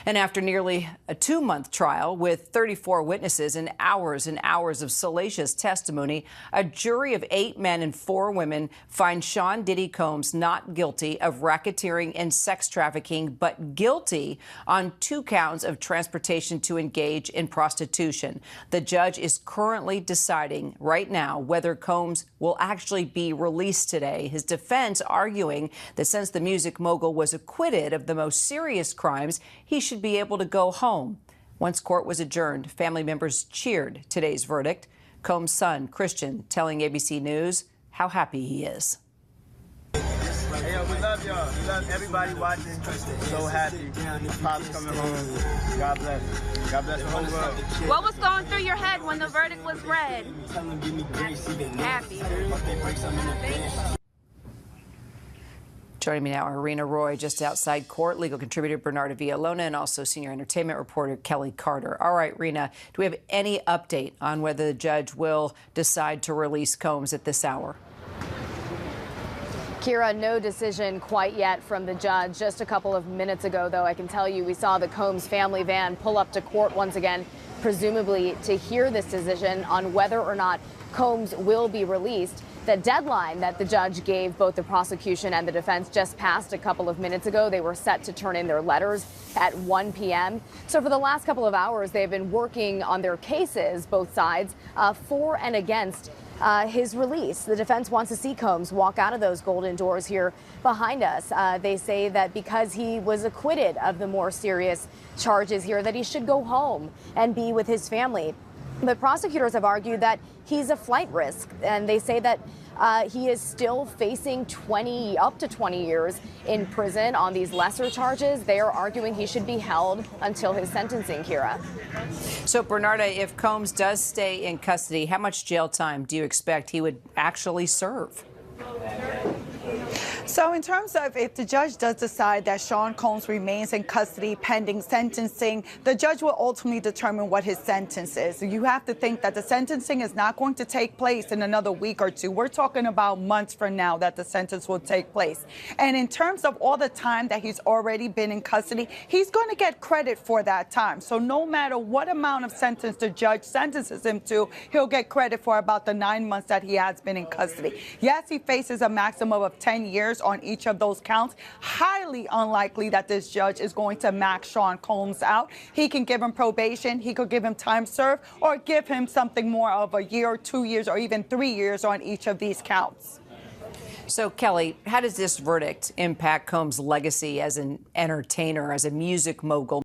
And after nearly a 2-month trial with 34 witnesses and hours of salacious testimony, a jury of 8 men and 4 women finds Sean Diddy Combs not guilty of racketeering and sex trafficking, but guilty on 2 counts of transportation to engage in prostitution. The judge is currently deciding right now whether Combs will actually be released today. His defense arguing that since the music mogul was acquitted of the most serious crimes, he should be able to go home. Once court was adjourned, family members cheered today's verdict. Combs' son, Christian, telling ABC News how happy he is. Hey, yo, we love y'all. We love everybody watching. So happy. Pop's coming home. God bless. God bless the whole world. What was going through your head when the verdict was read? Happy. Joining me now, Irina Roy, just outside court, legal contributor Bernarda Villalona, and also senior entertainment reporter Kelly Carter. All right, Rena, do we have any update on whether the judge will decide to release Combs at this hour? Kira, no decision quite yet from the judge. Just a couple of minutes ago, though, I can tell you we saw the Combs family van pull up to court once again, presumably to hear this decision on whether or not Combs will be released. The deadline that the judge gave both the prosecution and the defense just passed a couple of minutes ago. They were set to turn in their letters at 1 p.m. So for the last couple of hours, they've been working on their cases, both sides, for and against his release. The defense wants to see Combs walk out of those golden doors here behind us. They say that because he was acquitted of the more serious charges here, that he should go home and be with his family. But prosecutors have argued that he's a flight risk, and they say that he is still facing up to 20 years in prison on these lesser charges. They are arguing he should be held until his sentencing, Kira. So, Bernarda, if Combs does stay in custody, how much jail time do you expect he would actually serve? So in terms of if the judge does decide that Sean Combs remains in custody pending sentencing, the judge will ultimately determine what his sentence is. You have to think that the sentencing is not going to take place in another week or 2. We're talking about months from now that the sentence will take place. And in terms of all the time that he's already been in custody, he's going to get credit for that time. So no matter what amount of sentence the judge sentences him to, he'll get credit for about the 9 months that he has been in custody. Yes, he faces a maximum of 10 years on each of those counts. Highly unlikely that this judge is going to max Sean Combs out. He can give him probation, he could give him time served, or give him something more of a year, 2 years, or even 3 years on each of these counts. So, Kelly, how does this verdict impact Combs' legacy as an entertainer, as a music mogul?